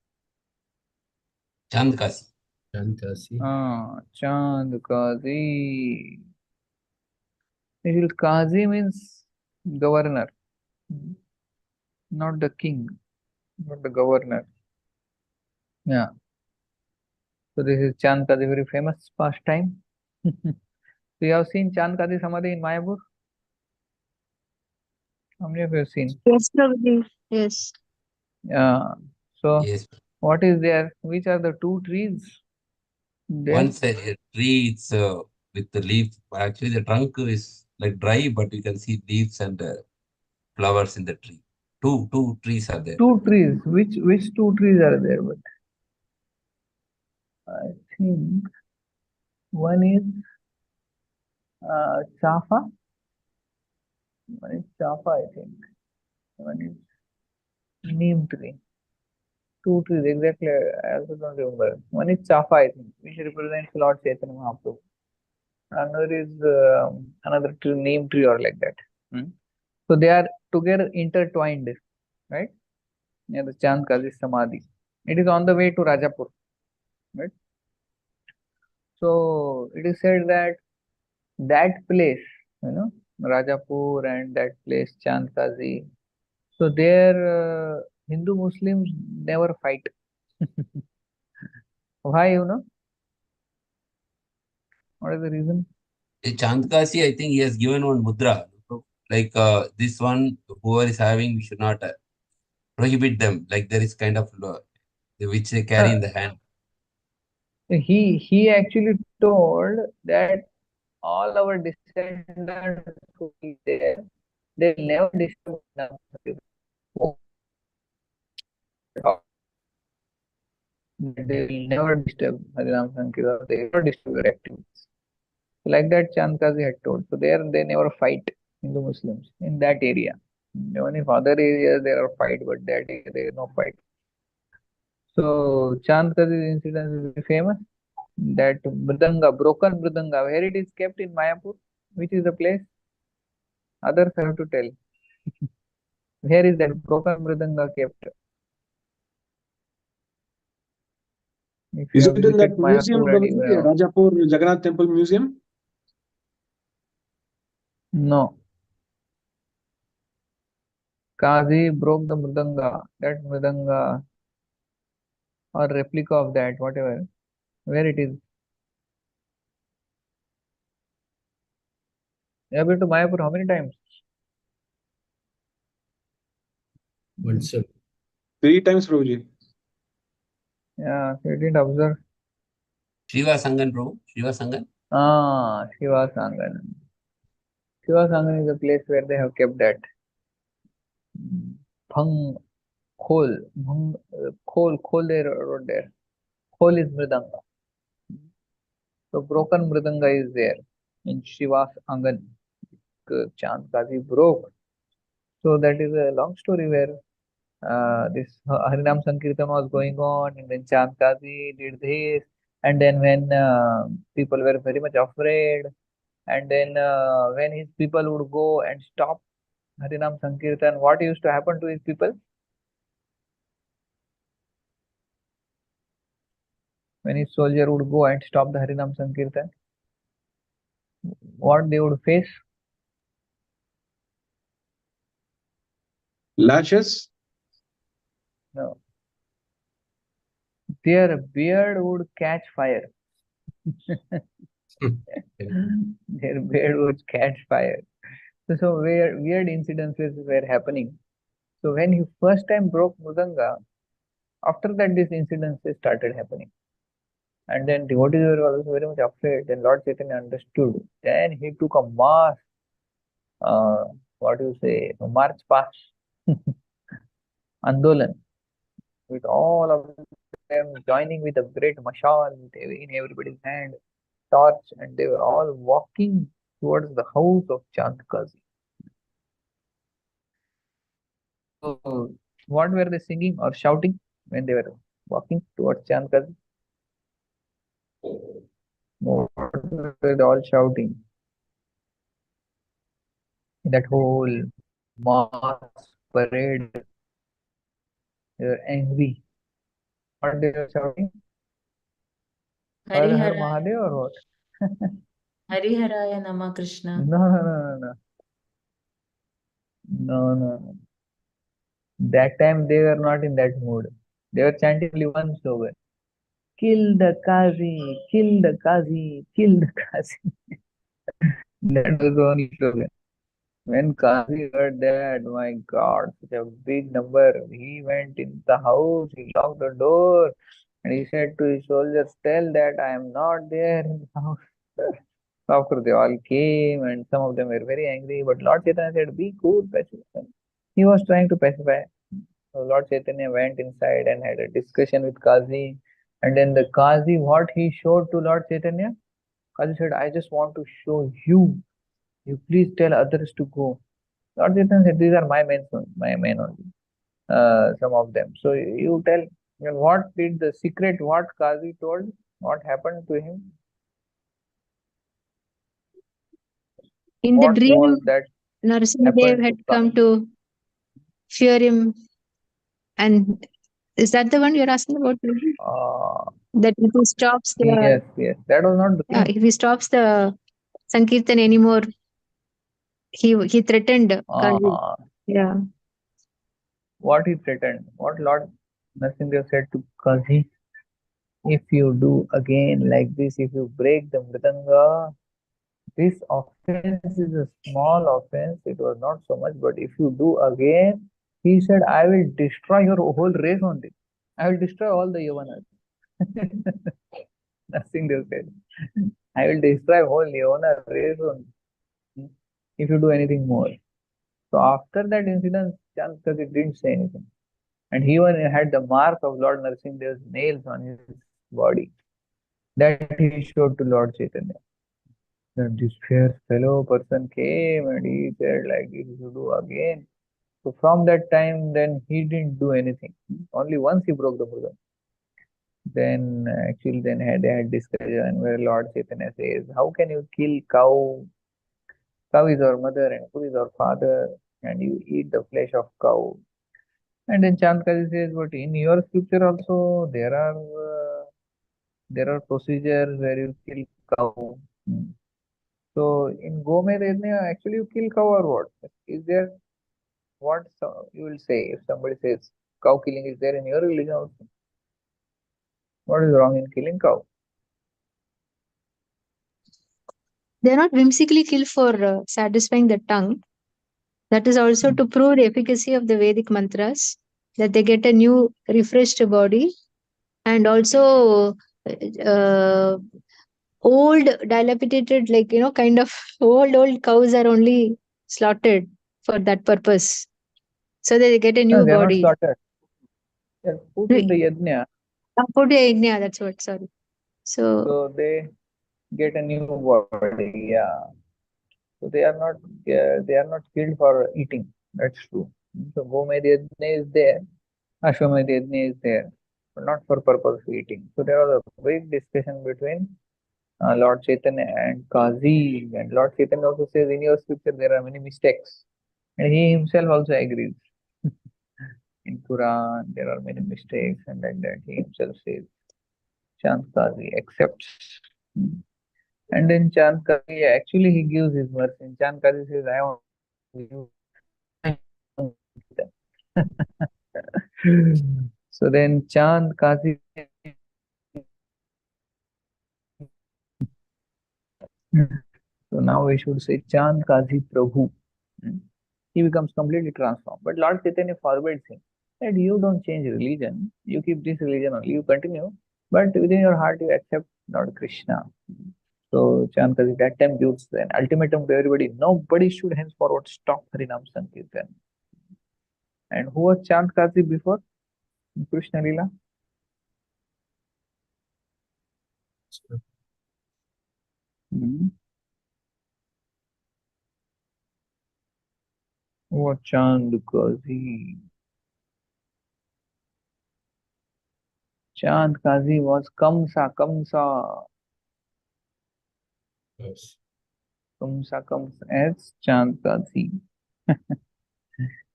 Chandkasi. Chandkasi. Chandkasi. Kazi means governor, not the king, not the governor. Yeah. So this is Chandkasi, very famous pastime. So you have seen Chandkasi Samadhi in Mayapur? How many of you have seen? Yes, Prabhuji. Yes. Yeah. So Yes. what is there? Which are the two trees there? One side a tree, it's with the leaf. Actually, the trunk is like dry, but you can see leaves and flowers in the tree. Two trees are there. Two trees. Which two trees are there? But I think one is Chafa. One is Chafa, I think. One is Neem tree. Two trees, exactly. I also don't remember. One is Chafa, I think, which represents Lord Chaitanya Mahaprabhu. Another is another tree, Neem tree, or like that. So they are together intertwined, right? Near the Chandkazi Samadhi. It is on the way to Rajapur, right? So it is said that that place, Rajapur and that place Chandkazi. So there, Hindu Muslims never fight. Why, What is the reason? Chandkasi, I think he has given one mudra. Like this one, whoever is having, we should not prohibit them. Like there is kind of which they carry in the hand. He actually told that all our descendants who will there, they will never disturb Harinam Sankirtan. They will never disturb Harinam Sankirtan. They will never disturb your activities. So like that Chandkazi had told. So there they never fight Hindu Muslims in that area. Even if other areas there are fight, but that area there is no fight. So Chandkazi's incident is very famous. That Mridanga, broken Mridanga, where it is kept in Mayapur, which is the place? Others have to tell. Where is that broken Mridanga kept? If you Is have it in that visited museum, Mayapur and you Prabhuji, have... Rajapur Jagannath Temple Museum? No. Kazi broke the Mridanga, that Mridanga or replica of that, whatever, where it is. You have been to Mayapur how many times? Once. 3 times, Prabhuji. Yeah, you didn't observe. Shiva Sangan, Prabhu. Shiva Sangan. Shiva Sangan. Shiva Sangan is a place where they have kept that Bhang Khol. Khol they wrote there. Khol is Mridanga. So broken Mridanga is there in Shiva's Angan. Chandkazi broke. So that is a long story where this Harinam Sankirtan was going on, and then Chandkazi did this, and then when people were very much afraid, and then when his people would go and stop Harinam Sankirtan, what used to happen to his people? When his soldier would go and stop the Harinam Sankirtan, what they would face? Lashes? No. Their beard would catch fire. Their beard would catch fire. So weird incidences were happening. So when he first time broke Mridanga, after that these incidences started happening. And then devotees were also very much afraid. Then Lord Chaitanya understood. Then he took a mass, what do you say, a march past, Andolan, with all of them joining with a great mashal in everybody's hand, torch, and they were all walking towards the house of Chandkazi. So, what were they singing or shouting when they were walking towards Chandkazi? What were they all shouting? That whole mass parade, they were angry. What they were shouting? Har Har Hariharaya, Mahadev or what? Hariharaya Nama Krishna. No. No. That time they were not in that mood. They were chanting only one slogan. Kill the Kazi, kill the Kazi, kill the Kazi. That was the only slogan. When Kazi heard that, my God, such a big number, he went in the house, he locked the door, and he said to his soldiers, tell that I am not there in the house. After they all came, and some of them were very angry, but Lord Chaitanya said, be cool, pacify. He was trying to pacify. So Lord Chaitanya went inside and had a discussion with Kazi. And then the Kazi, what he showed to Lord Chaitanya? Kazi said, I just want to show you. You please tell others to go. Lord Chaitanya said, these are my men only. Some of them. So you tell, what did the secret, what Kazi told, what happened to him? In the What dream, was that Narasimhadev happened had to come Kazi? to fear him. And is that the one you're asking about? That if he stops the Yes. That was not the king. if he stops the Sankirtan anymore, he threatened Kazi. Yeah. What he threatened? What Lord Narasimha said to Kazi? If you do again like this, if you break the mridanga, this offense is a small offense. It was not so much, but if you do again, he said, I will destroy your whole race only. I will destroy all the Yavanas. Narasimha said, I will destroy whole Yavana race only if you do anything more. So after that incident, Chandkazi didn't say anything. And he even had the mark of Lord Narasimha's nails on his body. That he showed to Lord Chaitanya. Then this fierce fellow person came and he said, like, if you do again. So from that time, then he didn't do anything. Only once he broke the mridanga. Then actually they had discussion where Lord Chaitanya says, how can you kill cow? Cow is our mother and who is our father, and you eat the flesh of cow. And then Chandkaji says, but in your scripture also there are procedures where you kill cow. So in Gome Yajna, actually you kill cow or what? Is there what you will say if somebody says cow killing is there in your religion also? What is wrong in killing cow? They're not whimsically killed for satisfying the tongue. That is also to prove the efficacy of the Vedic mantras, that they get a new, refreshed body, and also old, dilapidated, kind of old cows are only slaughtered for that purpose, so that they get a No, new they are not body. slaughtered. They are put in the yajna. Yeah, that's what. Sorry. So they get a new body. Yeah. So they are not killed for eating. That's true. So Gome Yajna is there. Ashwamedh Yajna is there, but not for purpose of eating. So there was a big discussion between Lord Chaitanya and Kazi, and Lord Chaitanya also says in your scripture there are many mistakes, and he himself also agrees. In Quran there are many mistakes, and like that he himself says. Chand Kazi accepts, and then Chand Kazi actually he gives his mercy. Chand Kazi says, I want to give. So then Chand Kazi. So now we should say Chand Kazi Prabhu. He becomes completely transformed. But Lord Chaitanya forbids him that you don't change religion. You keep this religion only. You continue. But within your heart you accept Lord Krishna. So Chand Kazi that time gives an ultimatum to everybody. Nobody should henceforward stop Harinam Sankirtan. And who was Chand Kazi before Krishna Lila? Who was Chand Kazi? Chand Kazi was Kamsa. Yes. Kamsa comes as Chand Kazi.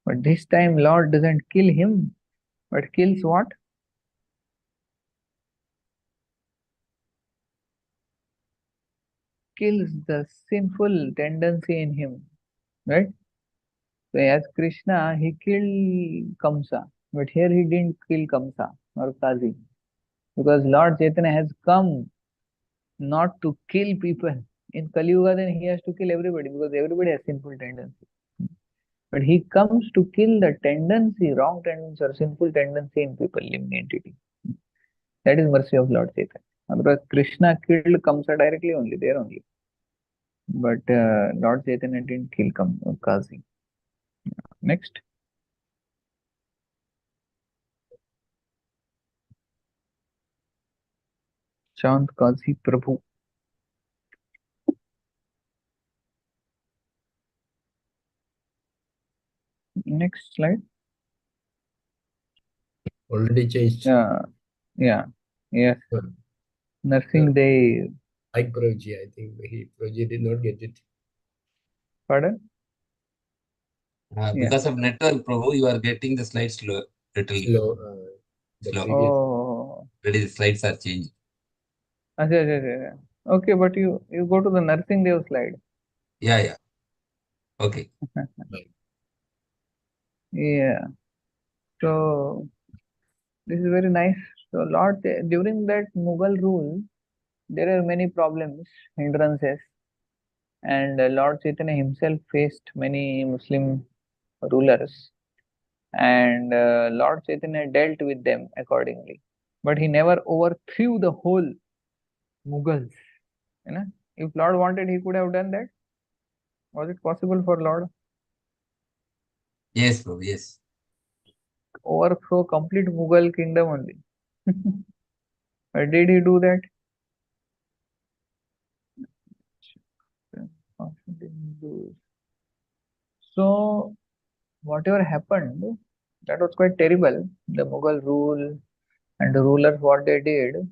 But this time Lord doesn't kill him, but kills what? Kills the sinful tendency in him, right? So as Krishna, he killed Kamsa, but here he didn't kill Kamsa or Kazi, because Lord Chaitanya has come not to kill people. In Kali Yuga, then he has to kill everybody because everybody has sinful tendency. But he comes to kill the tendency, wrong tendency or sinful tendency in people, living entity. That is mercy of Lord Chaitanya. Otherwise, Krishna killed Kamsa directly only, there only. But Lord Chaitanya didn't kill Kazi. Next. Chand Kazi Prabhu. Next slide. Already changed. Yeah. Yes. Nursing Day. Like Prabhuji, I think Prabhuji did not get it. Pardon? Because of network, Prabhu, you are getting the slides slow. Slow. Oh. Already the slides are changed. Okay, but you go to the Nursing Day slide. Yeah. Okay. Yeah. So this is very nice. So Lord, during that Mughal rule, there are many problems, hindrances, and Lord Chaitanya himself faced many Muslim rulers, and Lord Chaitanya dealt with them accordingly. But he never overthrew the whole Mughals. You know, if Lord wanted, he could have done that. Was it possible for Lord? Yes, Prabhu, yes. Overthrow complete Mughal kingdom only. But did he do that? So whatever happened, that was quite terrible. The Mughal rule and the rulers what they did.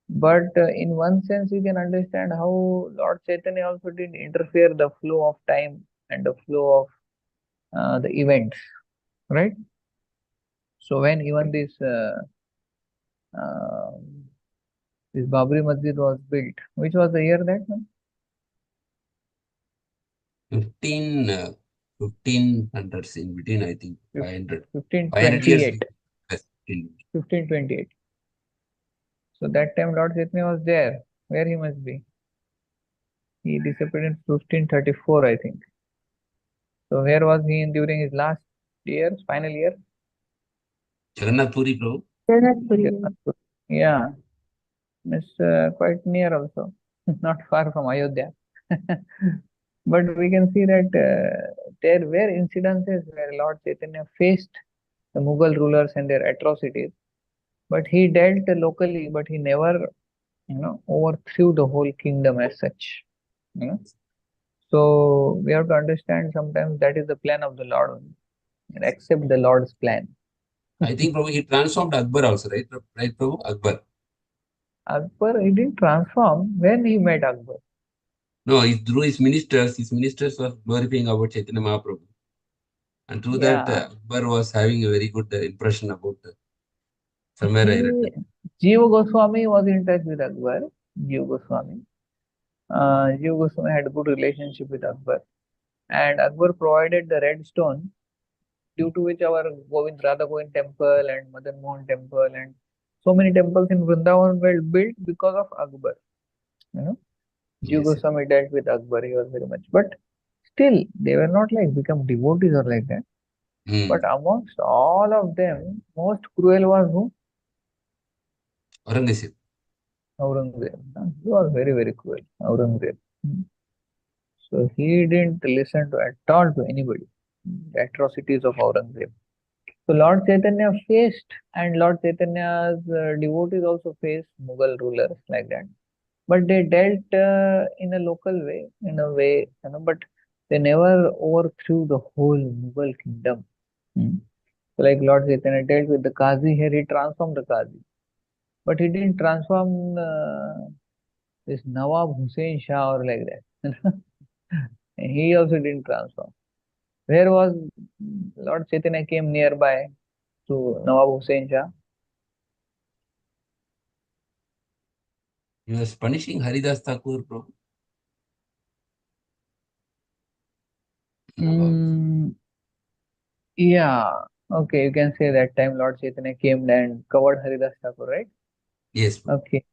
But in one sense, we can understand how Lord Chaitanya also did interfere the flow of time and the flow of the events, right? So when even this Babri Masjid was built, which was the year that? 1500s in between, I think. 500. 1528. 1528. 1528. So that time Lord Chaitanya was there. Where he must be? He disappeared in 1534, I think. So where was he during his last year, final year? Jagannath Puri, Prabhu. Yeah, it's quite near also, not far from Ayodhya. But we can see that there were incidences where Lord Chaitanya faced the Mughal rulers and their atrocities, but he dealt locally, but he never, overthrew the whole kingdom as such. So we have to understand sometimes that is the plan of the Lord and accept the Lord's plan. I think, Prabhu, he transformed Akbar also, right? Right, Prabhu? Akbar. Akbar, he didn't transform when he met Akbar. No, through his ministers were glorifying about Chaitanya Mahaprabhu. And through that, Akbar was having a very good impression about somewhere I read. Jiva Goswami was in touch with Akbar. Jiva Goswami. Jiva Goswami had a good relationship with Akbar. And Akbar provided the red stone due to which our Radha Govind temple and Madan Mohan temple and so many temples in Vrindavan were built because of Akbar. Jiva Yes. Goswami dealt with Akbar, he was very much. But still, they were not like become devotees or like that. But amongst all of them, most cruel was who? Aurangzeb. Aurangzeb. He was very, very cruel, Aurangzeb. So he didn't listen to at all to anybody. The atrocities of Aurangzeb. So Lord Chaitanya faced, and Lord Chaitanya's devotees also faced Mughal rulers like that. But they dealt in a local way, in a way, but they never overthrew the whole Mughal kingdom. So like Lord Chaitanya dealt with the Qazi here, he transformed the Qazi. But he didn't transform this Nawab Hussain Shah or like that. He also didn't transform. Where was Lord Chaitanya came nearby to Nawab Hussain Shah? He was punishing Haridas Thakur, bro. Yeah, okay, you can say that time Lord Chaitanya came and covered Haridas Thakur, right? Yes, bro. Okay,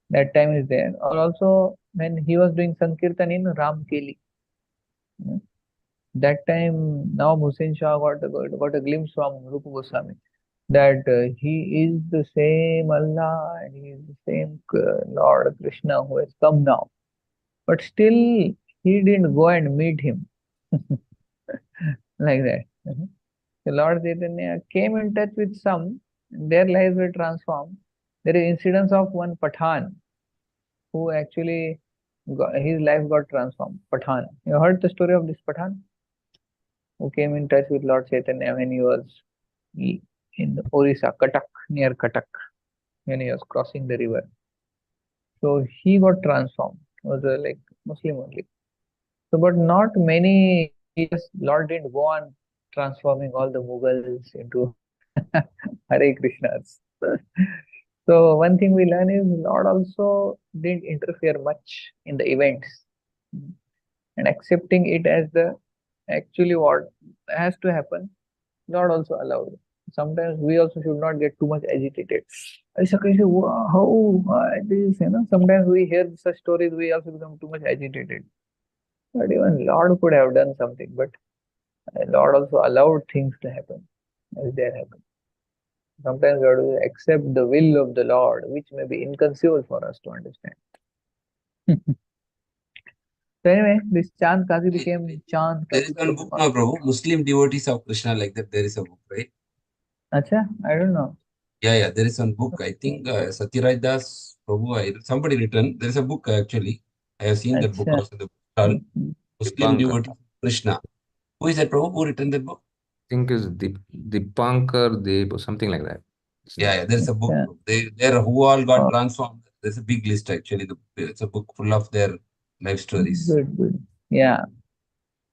that time is there. Or also when he was doing Sankirtan in Ramkeli, that time Nawab Hussain Shah got a glimpse from Rupa Goswami that he is the same Allah and he is the same Lord Krishna who has come now. But still, he didn't go and meet him like that. The Lord Chaitanya came in touch with some, their lives were transformed. There is incidents of one Pathan who actually his life got transformed. Pathan. You heard the story of this Pathan who came in touch with Lord Chaitanya when he was in Orissa, Cuttack, near Cuttack, when he was crossing the river. So he got transformed. He was like Muslim only. So, but not many years, Lord didn't go on transforming all the Mughals into Hare Krishnas. So one thing we learn is Lord also didn't interfere much in the events and accepting it as the actually what has to happen. Lord also allowed. Sometimes we also should not get too much agitated. Aisa kaise hua? How this? Sometimes we hear such stories, we also become too much agitated. But even Lord could have done something, but Lord also allowed things to happen as they are happening. Sometimes we have to accept the will of the Lord, which may be inconceivable for us to understand. So anyway, this Chand Kazi became Chand There Kazi. is one book now, Prabhu. Muslim devotees of Krishna, like that. There is a book, right? Acha, I don't know. Yeah. There is one book. I think Satyaraj Das Prabhu, somebody written. There is a book actually. I have seen that book Acha. also in the bookstall. Muslim devotees of Krishna. Who is that, Prabhu? Who written that book? I think is Dipankar Deb or something like that. Yeah. There is a book. Yeah. There who all got transformed. There's a big list actually. It's a book full of their life stories. Good. Yeah.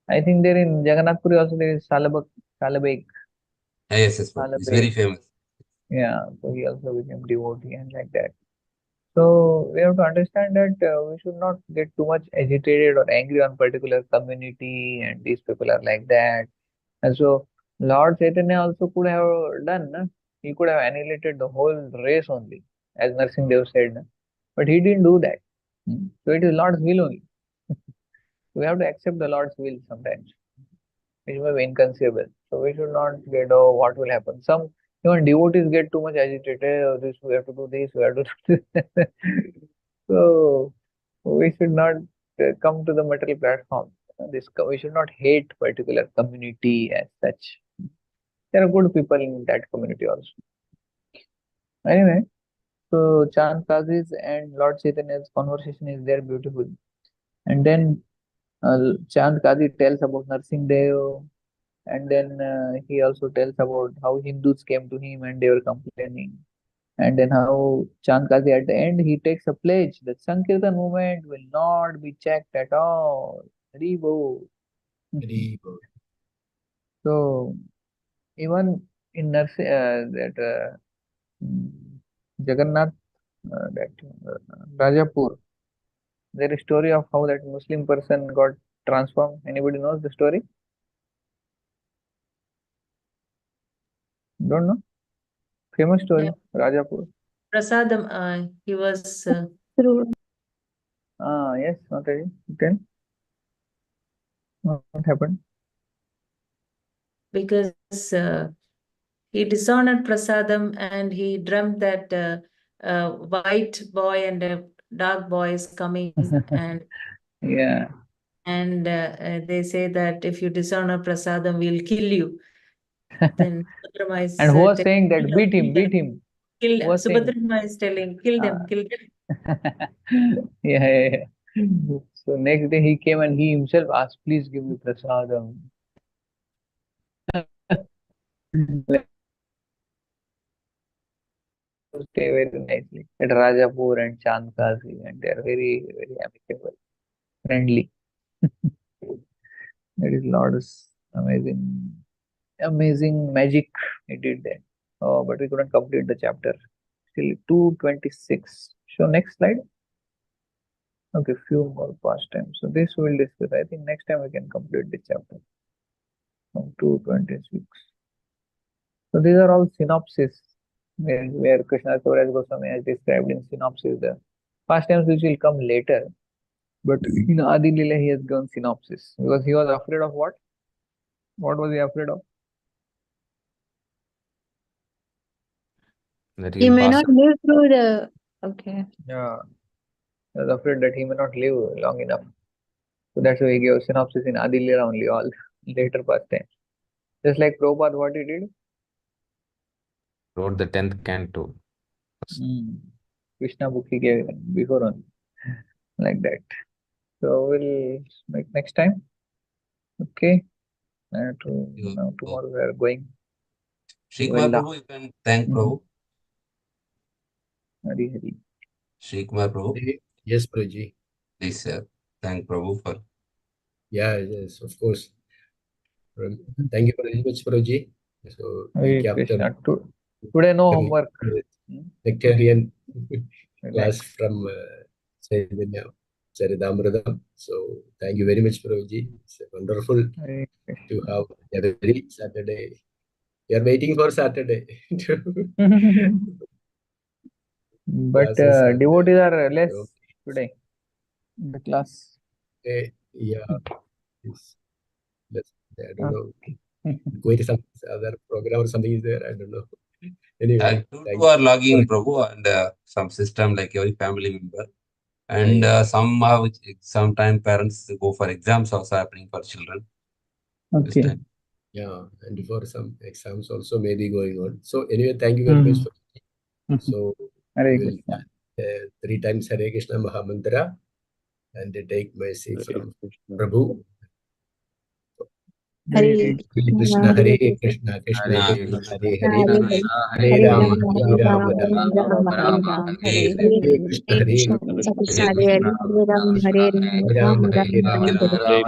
I think there in Jagannath Puri also there is Salabek. Yes, Prabhu. It's very famous. Yeah, so he also became devotee and like that. So we have to understand that we should not get too much agitated or angry on particular community and these people are like that. And so Lord Chaitanya also could have done, na? He could have annihilated the whole race only, as Narsingh Dev said, na? But he didn't do that. So it is Lord's will only. We have to accept the Lord's will sometimes. It may be inconceivable. So we should not get, oh, what will happen. Some even devotees get too much agitated. Oh, this we have to do this, we have to do this. So we should not come to the material platform. We should not hate particular community as such. There are good people in that community also. Anyway, so Chand Kazi's and Lord Chaitanya's conversation is there beautiful. And then Chand Kazi tells about Narsingh Dev, and then he also tells about how Hindus came to him and they were complaining. And then how Chand Kazi at the end he takes a pledge that Sankirtan movement will not be checked at all. Haribo. So even in Jagannath, that Rajapur, there is story of how that Muslim person got transformed. Anybody knows the story? Don't know? Famous story, Yeah. Rajapur. Prasadam, he was True. Yes, not ready. Then what happened? because he dishonored Prasadam and he dreamt that a white boy and a dark boy is coming and Yeah. and they say that if you dishonor Prasadam, we'll kill you. Then Subhadrama is And who was telling, saying that? "Kill them, Beat him, kill beat them." him. Kill Who was saying? Subhadrama is telling, kill them, Ah. kill them. Yeah. So next day he came and he himself asked, please give me prasadam. Stay very nicely at Rajapur and Chandkasi, and they are very, very amicable, friendly. That is Lord's amazing magic he did there. Oh, but we couldn't complete the chapter. Still 226. So next slide. Okay, few more pastimes. So this we'll discuss. I think next time we can complete the chapter from 226. So these are all synopsis where Krishna Kaviraj Goswami has described in synopsis the pastimes which will come later. But in Adi Lila he has given synopsis because he was afraid of what? What was he afraid of? That He he'll may pass not away. live through the. Okay. Yeah, he was afraid that he may not live long enough. So that's why he gave synopsis in Adi Lila only, all later pastimes. Just like Prabhupada, what he did? Wrote the 10th canto. Krishna book he gave before on, like that. So we'll make next time. Okay. Now tomorrow we are going. Shri Well, Prabhu, you can thank Prabhu. Hari Hari. Shri Prabhu. Yes, Prabhuji. Please thank Prabhu for. Yeah, yes, of course. Thank you very much, Prabhuji. So, Hare Krishna. Today no homework. Nectarian class from Chaitanya Caritamrta. So, thank you very much, Prabhuji. It's wonderful to have every Saturday. We are waiting for Saturday. But devotees are less today in the class. Yeah. I don't know. Going to some other program or something is there. I don't know. Anyway, Two are logging Prabhu and some system like every family member. And sometimes parents go for exams also happening for children. Okay. Yeah, and for some exams also may be going on. So anyway, thank you very much. So Hare we will Krishna. 3 times Hare Krishna Mahamantra and take mercy from Prabhu. Hare Krishna, Hare Krishna, Krishna Krishna, Hare Hare, Hare Rama, Hare Rama, Rama Rama, Hare Krishna, Hare Krishna, Hare Hare Hare Ram Hare Ram Hare Rama, Ram Hare Rama, Hare Hare